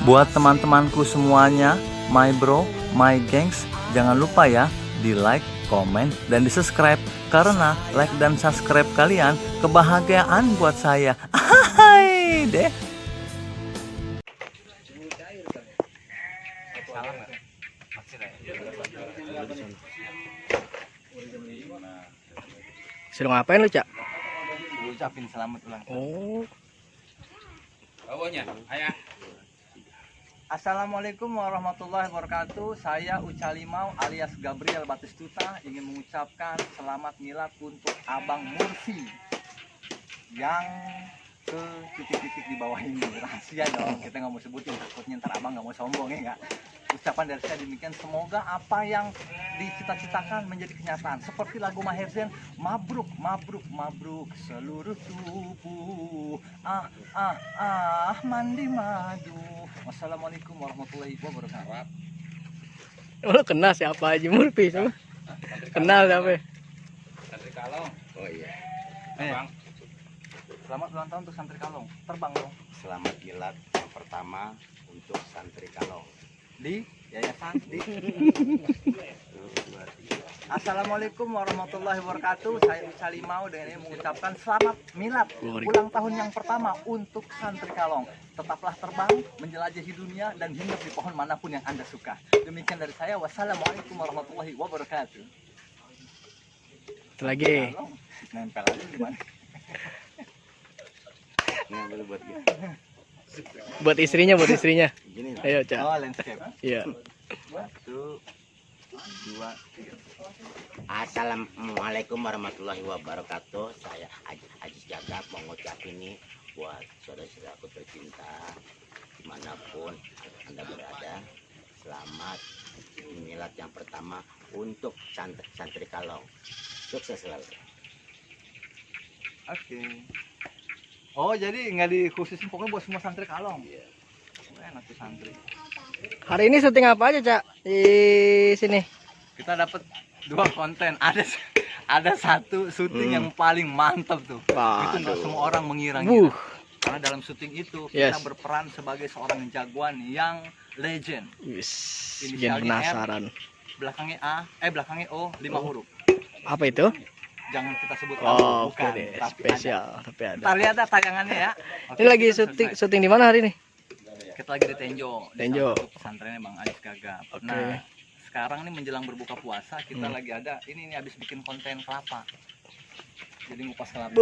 Buat teman-temanku semuanya, my bro, my gengs, jangan lupa ya di like, komen, dan di subscribe. Karena like dan subscribe kalian kebahagiaan buat saya. Hai deh. Suruh ngapain lu, Cak? Ucapin selamat ulang tahun. Oh. Bawanya, ayah. Assalamualaikum warahmatullahi wabarakatuh. Saya Uca Limau alias Gabriel Batistuta ingin mengucapkan selamat milad untuk Abang Mursi yang ke titik-titik di bawah ini. Rahasia dong, kita nggak mau sebutin, takutnya ntar abang nggak mau sombong ya nggak. Ucapan dari saya demikian, semoga apa yang dicita-citakan menjadi kenyataan. Seperti lagu Maher Zain, mabruk, mabruk, mabruk seluruh tubuh. Mandi madu. Wassalamualaikum warahmatullahi wabarakatuh. Lu kenal siapa Haji Murfi sama? Kenal siapa? Santri Kalong. Oh iya. Bang. Selamat ulang tahun untuk Santri Kalong. Terbang dong. Selamat milad yang pertama untuk Santri Kalong. Di yayasan di. Assalamualaikum warahmatullahi wabarakatuh. Saya Uca Limau dengan ini mengucapkan selamat milad ulang tahun yang pertama untuk Santri Kalong. Tetaplah terbang, menjelajahi dunia dan hinggap di pohon manapun yang Anda suka. Demikian dari saya. Wassalamualaikum warahmatullahi wabarakatuh. Satu lagi. Kalong, nempel aja di mana? Ini ambil buat gitu. Buat istrinya, buat istrinya. Gini lah. Ayo, Cak. Oh, landscape. Iya. 1, 2, 3. Assalamualaikum warahmatullahi wabarakatuh. Saya Ajis Jagat mau ngucap ini buat saudara-saudaraku tercinta dimanapun Anda berada. Selamat milad yang pertama untuk Santri Kalong. Sukses selalu. Oke. Oh, jadi nggak dikhususin pokoknya buat semua Santri Kalong. Iya. Enak tuh santri. Hari ini syuting apa aja, Cak? Di sini. Kita dapat 2 konten. Ada satu syuting yang paling mantap tuh. Itu nggak Waduh. semua orang mengira. Karena dalam syuting itu kita Yes. berperan sebagai seorang jagoan yang legend. Wis, bikin Inisialnya R, penasaran. belakangnya A, belakangnya O, 5 huruf. Apa itu? Jangan kita sebut Oh, oke bukan. deh, Tapi spesial, tapi ada. ada. Ntar lihat dah tayangannya ya. Oke, Ini lagi kita syuting selesai. syuting di mana hari ini? Kita lagi di Tenjo. Di Tenjo. salah satu pesantrennya Bang Ajis Gagap. Oke. Nah, sekarang nih menjelang berbuka puasa kita Hmm. lagi ada ini habis bikin konten kelapa. Jadi ngupas kelapa.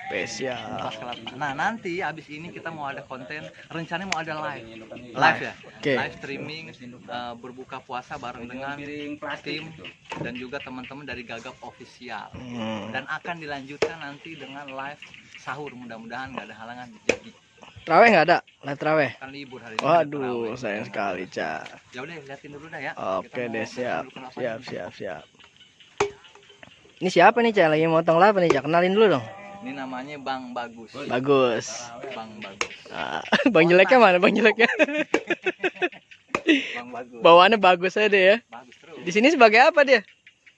Spesial. Ngupas kelapa. Nah, nanti habis ini kita mau ada konten, rencananya mau ada live ya. Oke. Live streaming berbuka puasa bareng dengan tim dan juga teman-teman dari Gagap Official. Dan akan dilanjutkan nanti dengan live sahur, mudah-mudahan nggak ada halangan. Jadi Traweh nggak ada? Live traweh? kan libur hari ini. Waduh, Tarawih. sayang sekali, Cak. Ya udah liatin dulu dah ya. Oke Kita mau deh, siap. dulu kenapa Siap, nih. siap, siap. Ini siapa nih, Cak? Lagi motong lapa nih, Cak? Kenalin dulu dong. Ini namanya Bang Bagus. Bagus. Bang Bagus. Ah, Bang jeleknya mana? Bang jeleknya. Bang Bagus. Bawaannya bagus aja deh ya. Bagus terus. Di sini sebagai apa dia?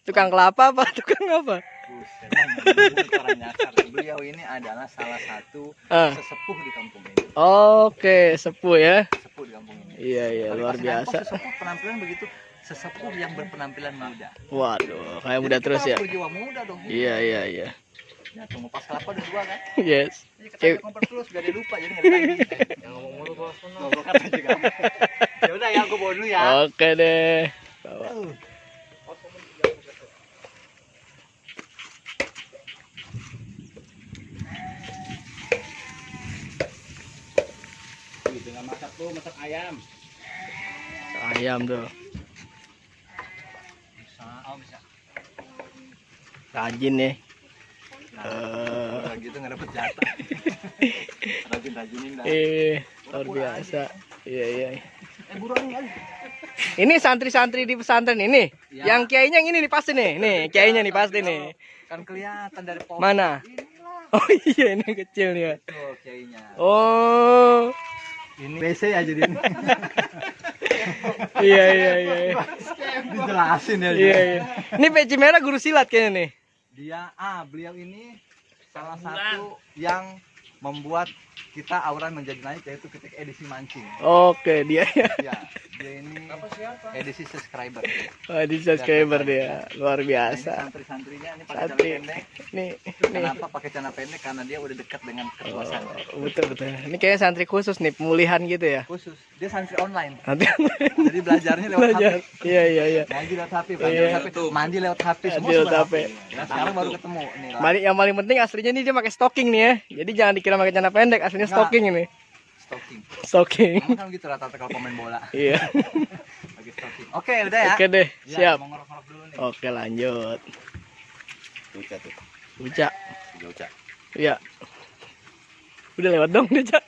Tukang kelapa apa? Tukang apa? Buset, ini orang nyasar. Beliau ini adalah salah satu Ah. sesepuh di kampung ini. Oke, sepuh ya. Sesepuh di kampung ini. Iya, iya, Tapi luar pas biasa. Kok sesepuh penampilan begitu, sesepuh yang berpenampilan muda. Waduh, kayak muda Jadi terus kita ya. berjiwa muda dong. Iya, iya, iya. Ya, tunggu pas kelapa udah 2 kan. Yes. Jadi kita kompor terus biar dia lupa jadi nggak ditagih. Yang ngomong mulu bos. Ngomong kata juga. Ya udah ya, aku bawa dulu ya. Oke deh. Bawa. Tinggal masak tuh, masak ayam. Ayam tuh. Bisa, oh bisa. Rajin nih. Nah, gitu nggak dapet jatah. Rajin-rajinin dah. Luar biasa. Iya, iya. Buruan nih kali. Ini santri-santri di pesantren ini. Ya. Yang kiainya yang ini nih pasti nih. Nih, kiainya nih pasti nih. Kan kelihatan dari pohon. Mana? Inilah. Oh iya, ini kecil nih ya. Tuh kiainya. Oh. Ini BC ya jadi ini. Iya, iya, iya. Dijelasin ya. Iya, iya. Ini peci merah guru silat kayaknya nih. Beliau ini salah satu yang membuat kita aura menjadi naik yaitu ketika edisi mancing. Oke, dia ya. Ya, dia ini edisi subscriber. Oh, di subscriber dia. Luar Nah, ini biasa. santri-santrinya ini pakai celana Santri. pendek. Nih, Kenapa pakai celana pendek? Karena dia udah dekat dengan kekuasaan. betul betul. Ini kayaknya santri khusus nih, pemulihan gitu ya. Khusus, dia santri online. Nanti Jadi belajarnya lewat belajar. HP. Iya iya iya. Ngaji lewat HP, Iya. belajar lewat HP, mandi lewat HP, semua Mandi lewat lewat HP. Ya, sekarang baru ketemu nih. Yang paling penting aslinya nih dia pakai stocking nih ya. Jadi jangan dikira pakai celana pendek, aslinya Enggak. stocking ini. Stalking. Stocking. Emang kan gitu rata-rata kalau pemain bola. Iya. Lagi stalking. Oke, udah ya. Oke deh, Ya, siap. mau ngerok-ngerok dulu nih. Oke, lanjut. Uca tuh. Uca. Uca. Iya. Udah lewat dong, Uca.